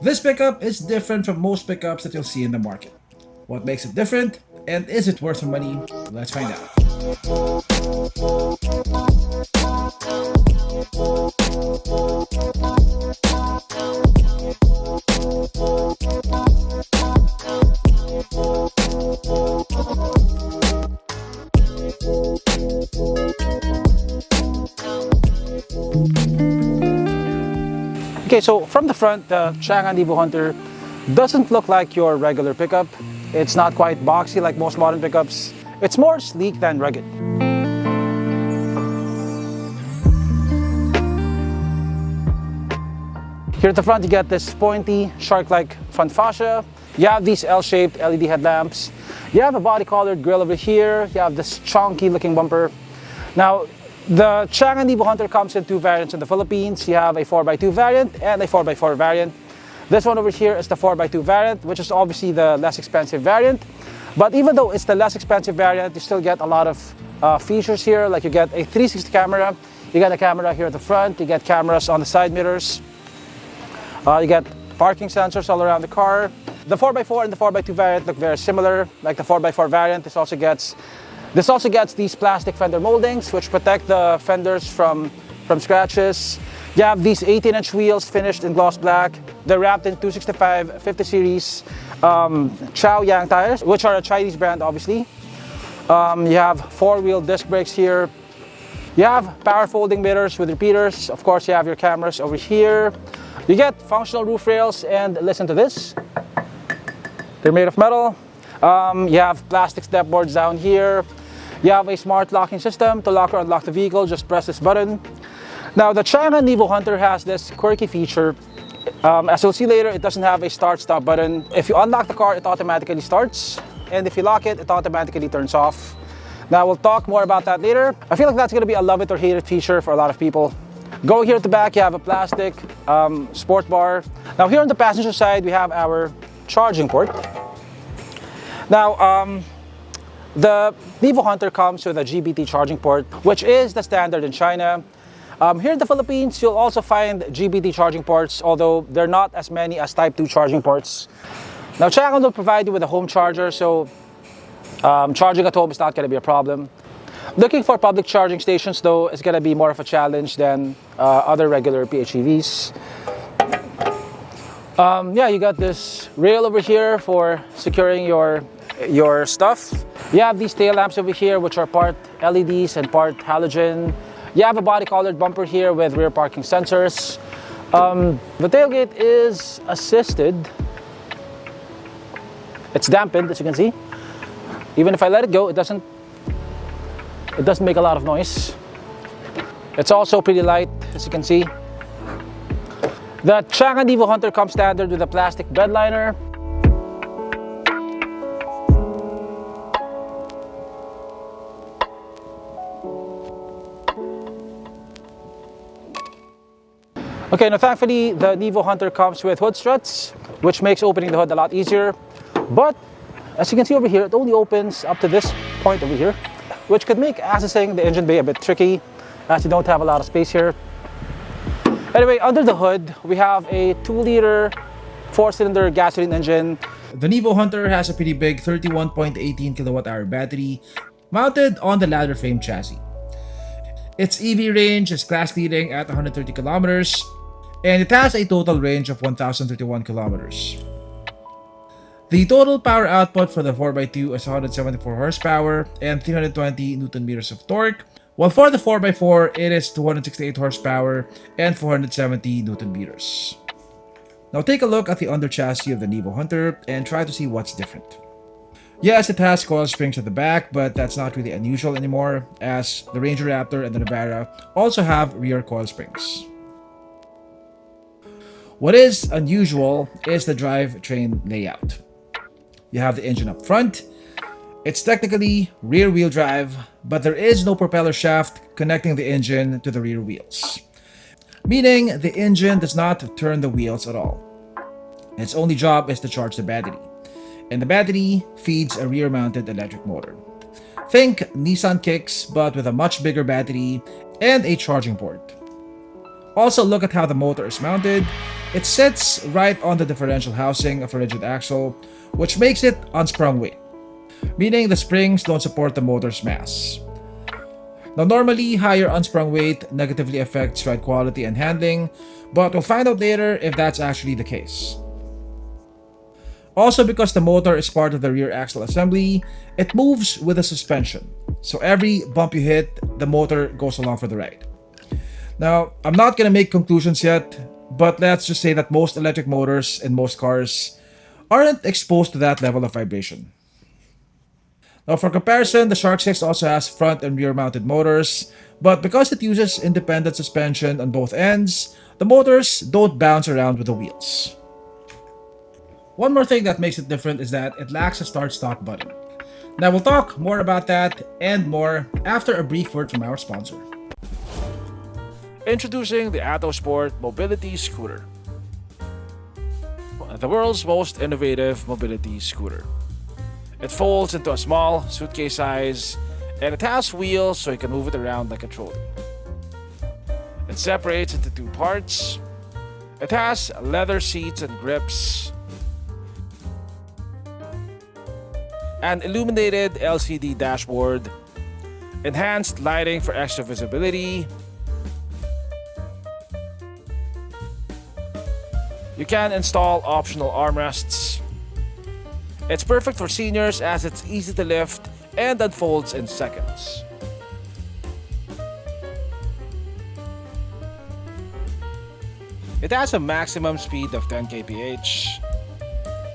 This pickup is different from most pickups that you'll see in the market. What makes it different, and is it worth the money? Let's find out. Okay, so from the front, the Changan Nevo Hunter doesn't look like your regular pickup. It's not quite boxy like most modern pickups. It's more sleek than rugged. Here at the front, you get this pointy, shark-like front fascia. You have these L-shaped LED headlamps. You have a body-colored grille over here. You have this chunky-looking bumper. Now, the Changan Nevo Hunter comes in two variants in the Philippines. You have a 4x2 variant and a 4x4 variant. This one over here is the 4x2 variant, which is obviously the less expensive variant. But even though it's the less expensive variant, you still get a lot of features here. Like you get a 360 camera, you get a camera here at the front, you get cameras on the side mirrors, you get parking sensors all around the car. The 4x4 and the 4x2 variant look very similar. Like the 4x4 variant, this also gets these plastic fender moldings, which protect the fenders from scratches. You have these 18-inch wheels finished in gloss black. They're wrapped in 265 50 series Chow Yang tires, which are a Chinese brand, obviously. You have four-wheel disc brakes here. You have power folding mirrors with repeaters. Of course, you have your cameras over here. You get functional roof rails, and listen to this. They're made of metal. You have plastic step boards down here. You have a smart locking system to lock or unlock the vehicle. Just press this button. Now, the Changan Nevo Hunter has this quirky feature. As you'll see later, it doesn't have a start-stop button. If you unlock the car, it automatically starts. And if you lock it, it automatically turns off. Now, we'll talk more about that later. I feel like that's going to be a love it or hate it feature for a lot of people. Going here at the back, you have a plastic sport bar. Now, here on the passenger side, we have our charging port. Now, the Nevo Hunter comes with a GBT charging port, which is the standard in China. Here in the Philippines, you'll also find GBT charging ports, although they're not as many as Type 2 charging ports. Now, Changan will provide you with a home charger, so charging at home is not going to be a problem. Looking for public charging stations, though, is going to be more of a challenge than other regular PHEVs. Yeah, you got this rail over here for securing your stuff. You have these tail lamps over here, which are part LEDs and part halogen. You have a body-colored bumper here with rear parking sensors. The tailgate is assisted. It's dampened, as you can see. Even if I let it go, it doesn't make a lot of noise. It's also pretty light, as you can see. The Changan Nevo Hunter comes standard with a plastic bed liner. Okay, now thankfully the Nevo Hunter comes with hood struts, which makes opening the hood a lot easier. But as you can see over here, it only opens up to this point over here, which could make accessing the engine bay a bit tricky, as you don't have a lot of space here. Anyway, under the hood, we have a 2-liter 4-cylinder gasoline engine. The Nevo Hunter has a pretty big 31.18 kilowatt-hour battery mounted on the ladder frame chassis. Its EV range is class-leading at 130 kilometers, and it has a total range of 1,031 kilometers. The total power output for the 4x2 is 174 horsepower and 320 Newton meters of torque, while for the 4x4 it is 268 horsepower and 470 Newton meters. Now take a look at the under chassis of the Nevo Hunter and try to see what's different. Yes, it has coil springs at the back, but that's not really unusual anymore, as the Ranger Raptor and the Navara also have rear coil springs. What is unusual is the drivetrain layout. You have the engine up front. It's technically rear-wheel drive, but there is no propeller shaft connecting the engine to the rear wheels, meaning the engine does not turn the wheels at all. Its only job is to charge the battery, and the battery feeds a rear-mounted electric motor. Think Nissan Kicks, but with a much bigger battery and a charging port. Also, look at how the motor is mounted. It sits right on the differential housing of a rigid axle, which makes it unsprung weight, meaning the springs don't support the motor's mass. Now, normally, higher unsprung weight negatively affects ride quality and handling, but we'll find out later if that's actually the case. Also, because the motor is part of the rear axle assembly, it moves with the suspension. So every bump you hit, the motor goes along for the ride. Now, I'm not going to make conclusions yet, but let's just say that most electric motors in most cars aren't exposed to that level of vibration. Now, for comparison, the Shark 6 also has front and rear mounted motors, but because it uses independent suspension on both ends, the motors don't bounce around with the wheels. One more thing that makes it different is that it lacks a start-stop button. Now, we'll talk more about that and more after a brief word from our sponsor. Introducing the AtoSport Mobility Scooter, the world's most innovative mobility scooter. It folds into a small suitcase size and it has wheels so you can move it around like a trolley. It separates into two parts. It has leather seats and grips, an illuminated LCD dashboard, enhanced lighting for extra visibility. You can install optional armrests. It's perfect for seniors as it's easy to lift and unfolds in seconds. It has a maximum speed of 10 kph,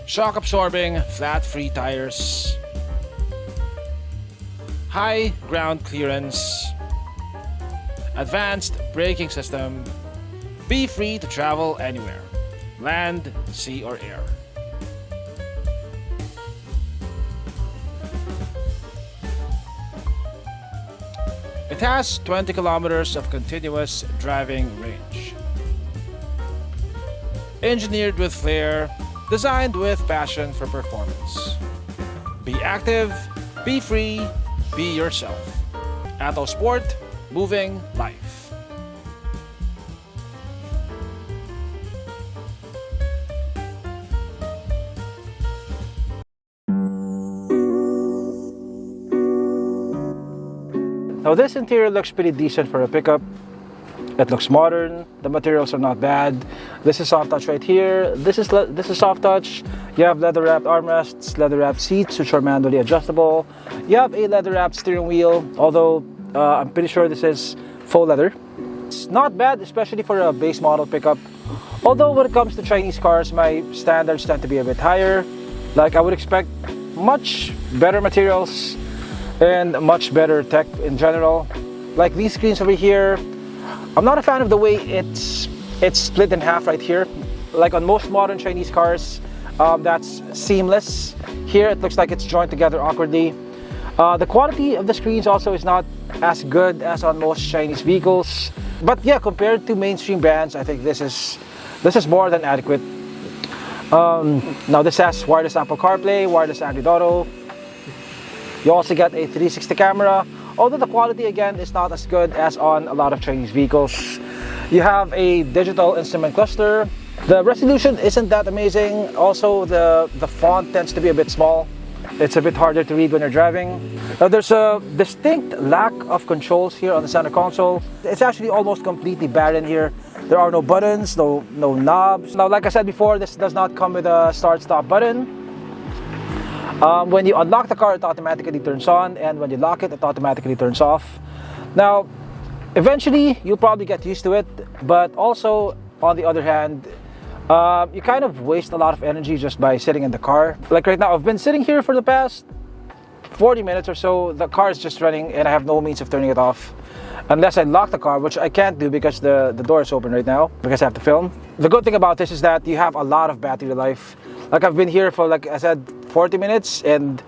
shock absorbing flat free tires, high ground clearance, advanced braking system. Be free to travel anywhere, land, sea or air. It has 20 kilometers of continuous driving range. Engineered with flair, designed with passion for performance. Be active, be free, be yourself. AtoSport, moving life. Now this interior looks pretty decent for a pickup. It looks modern. The materials are not bad. This is soft touch right here. This is soft touch. You have leather wrapped armrests, leather wrapped seats which are manually adjustable. You have a leather wrapped steering wheel, although I'm pretty sure this is faux leather. It's not bad, especially for a base model pickup. Although when it comes to Chinese cars, my standards tend to be a bit higher. Like I would expect much better materials and much better tech in general. Like these screens over here, I'm not a fan of the way it's split in half right here. Like on most modern Chinese cars, that's seamless. Here it looks like it's joined together awkwardly. The quality of the screens also is not as good as on most Chinese vehicles. But yeah, compared to mainstream brands, I think this is more than adequate. Now this has wireless Apple CarPlay, wireless Android Auto. You also get a 360 camera, although the quality again is not as good as on a lot of Chinese vehicles. You have a digital instrument cluster. The resolution isn't that amazing. Also, the font tends to be a bit small. It's a bit harder to read when you're driving. Now, there's a distinct lack of controls here on the center console. It's actually almost completely barren here. There are no buttons, no knobs. Now, like I said before, this does not come with a start-stop button. When you unlock the car, it automatically turns on, and when you lock it, it automatically turns off. Now, eventually, you'll probably get used to it, but also, on the other hand, you kind of waste a lot of energy just by sitting in the car. Like right now, I've been sitting here for the past 40 minutes or so. The car is just running, and I have no means of turning it off. Unless I lock the car, which I can't do because the door is open right now, because I have to film. The good thing about this is that you have a lot of battery life. Like I've been here for, like I said, 40 minutes, and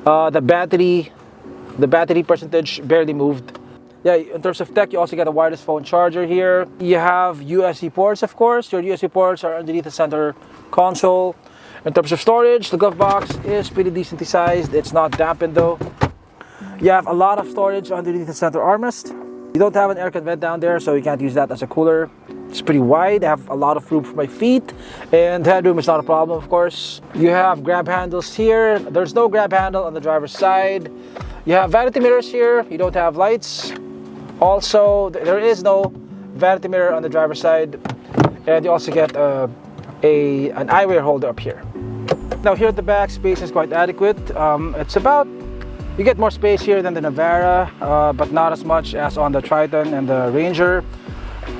the battery percentage barely moved. Yeah, in terms of tech, you also get a wireless phone charger here. You have USB ports, of course. Your USB ports are underneath the center console. In terms of storage, the glove box is pretty decently sized. It's not dampened though. You have a lot of storage underneath the center armrest. You don't have an air vent down there, so you can't use that as a cooler. It's pretty wide. I have a lot of room for my feet, and headroom is not a problem, of course. You have grab handles here. There's no grab handle on the driver's side. You have vanity mirrors here. You don't have lights. Also, there is no vanity mirror on the driver's side, and you also get an eyewear holder up here. Now here at the back, space is quite adequate. You get more space here than the Navara, but not as much as on the Triton and the Ranger.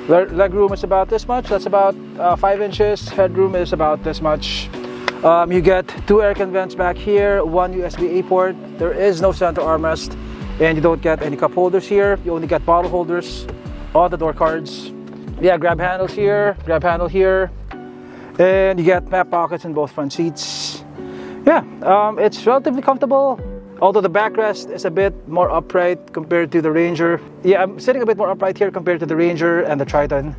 Leg room is about this much. That's about 5 inches. Headroom is about this much. You get 2 air vents back here, 1 USB-A port. There is no center armrest, and you don't get any cup holders here. You only get bottle holders on the door cards. Yeah, grab handles here, grab handle here, and you get map pockets in both front seats. Yeah, it's relatively comfortable. Although the backrest is a bit more upright compared to the Ranger. Yeah, I'm sitting a bit more upright here compared to the Ranger and the Triton.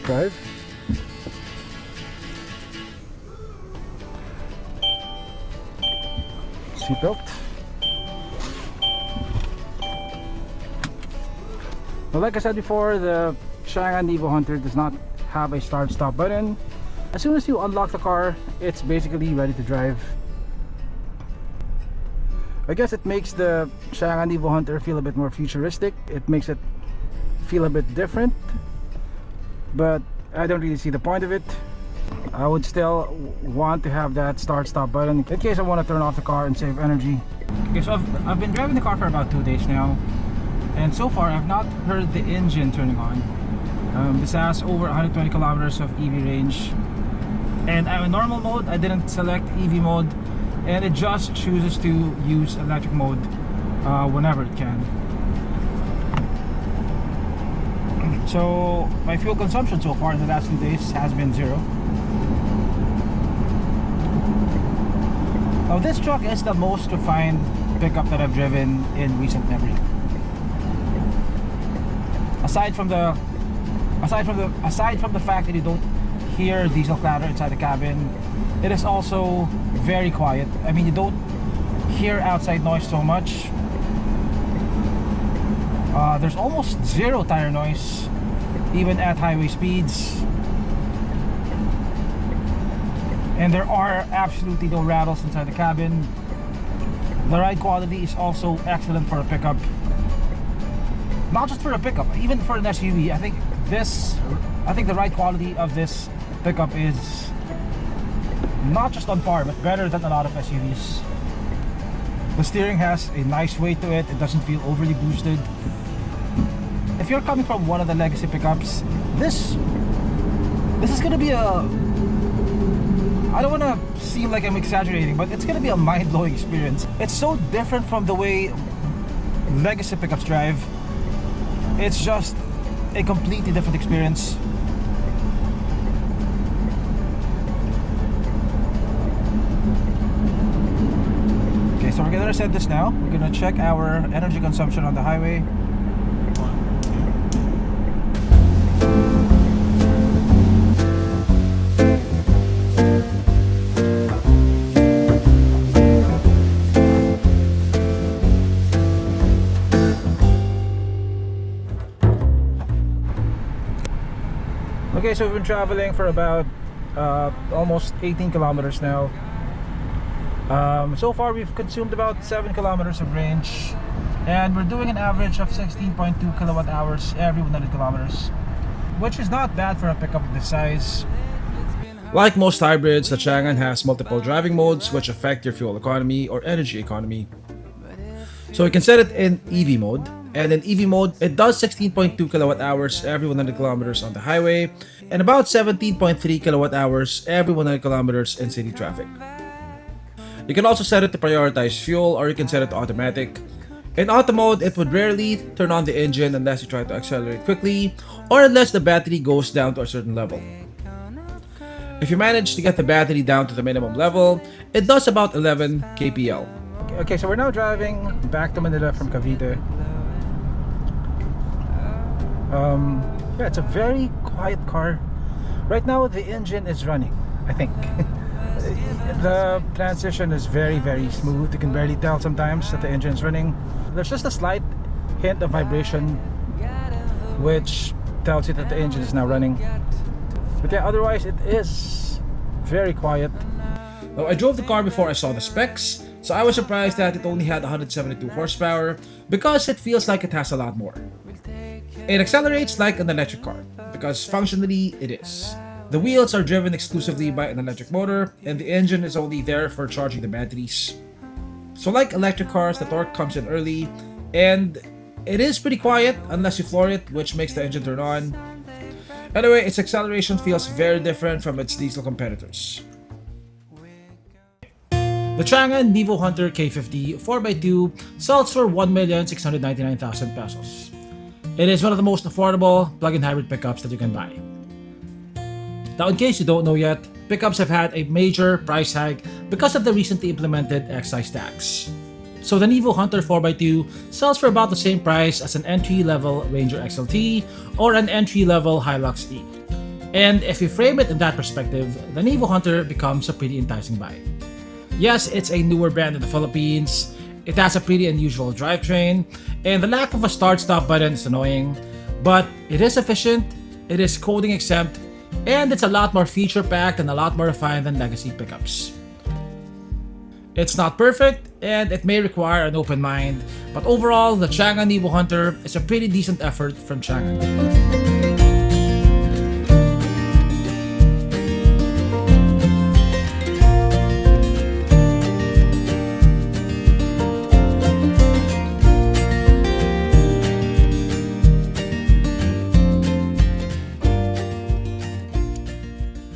Drive. Seatbelt. Well, like I said before, the Changan Nevo Hunter does not have a start-stop button. As soon as you unlock the car, it's basically ready to drive. I guess it makes the Changan Nevo Hunter feel a bit more futuristic. It makes it feel a bit different, but I don't really see the point of it. I would still want to have that start-stop button in case I want to turn off the car and save energy. Okay, so I've been driving the car for about 2 days now. And so far, I've not heard the engine turning on. This has over 120 kilometers of EV range. And I'm in normal mode. I didn't select EV mode. And it just chooses to use electric mode whenever it can. So, my fuel consumption so far in the last 2 days has been 0. Now, this truck is the most refined pickup that I've driven in recent memory. Aside from the fact that you don't hear diesel clatter inside the cabin, it is also very quiet. I mean, you don't hear outside noise so much. There's almost 0 tire noise, even at highway speeds. And there are absolutely no rattles inside the cabin. The ride quality is also excellent for a pickup. Not just for a pickup, even for an SUV. I think the ride quality of this pickup is not just on par, but better than a lot of SUVs. The steering has a nice weight to it. It doesn't feel overly boosted. If you're coming from one of the legacy pickups, this is gonna be I don't want to seem like I'm exaggerating, but it's gonna be a mind-blowing experience. It's so different from the way legacy pickups drive. It's just a completely different experience. Okay, so we're gonna set this now. We're gonna check our energy consumption on the highway. Okay, so we've been traveling for about almost 18 kilometers now. So far we've consumed about 7 kilometers of range, and we're doing an average of 16.2 kilowatt hours every 100 kilometers, which is not bad for a pickup of this size. Like most hybrids, the Changan has multiple driving modes which affect your fuel economy or energy economy. So you can set it in EV mode, and in EV mode, it does 16.2 kilowatt hours every 100 kilometers on the highway, and about 17.3 kilowatt hours every 100 kilometers in city traffic. You can also set it to prioritize fuel, or you can set it to automatic. In auto mode, it would rarely turn on the engine unless you try to accelerate quickly, or unless the battery goes down to a certain level. If you manage to get the battery down to the minimum level, it does about 11 kpl. Okay, so we're now driving back to Manila from Cavite. Yeah, it's a very quiet car. Right now the engine is running, I think. The transition is very smooth. You can barely tell sometimes that the engine is running. There's just a slight hint of vibration which tells you that the engine is now running. But yeah, otherwise it is very quiet. Now, I drove the car before I saw the specs, so I was surprised that it only had 172 horsepower because it feels like it has a lot more. It accelerates like an electric car because functionally it is. The wheels are driven exclusively by an electric motor and the engine is only there for charging the batteries. So like electric cars, the torque comes in early and it is pretty quiet unless you floor it, which makes the engine turn on. Anyway, its acceleration feels very different from its diesel competitors. The Changan Nevo Hunter K50 4x2 sells for 1,699,000 pesos. It is one of the most affordable plug-in hybrid pickups that you can buy. Now, in case you don't know yet, pickups have had a major price hike because of the recently implemented excise tax. So the Nevo Hunter 4x2 sells for about the same price as an entry-level Ranger XLT or an entry-level Hilux E. And if you frame it in that perspective, the Nevo Hunter becomes a pretty enticing buy. Yes, it's a newer brand in the Philippines, it has a pretty unusual drivetrain, and the lack of a start-stop button is annoying, but it is efficient, it is coding exempt, and it's a lot more feature-packed and a lot more refined than legacy pickups. It's not perfect, and it may require an open mind, but overall, the Changan Nevo Hunter is a pretty decent effort from Changan.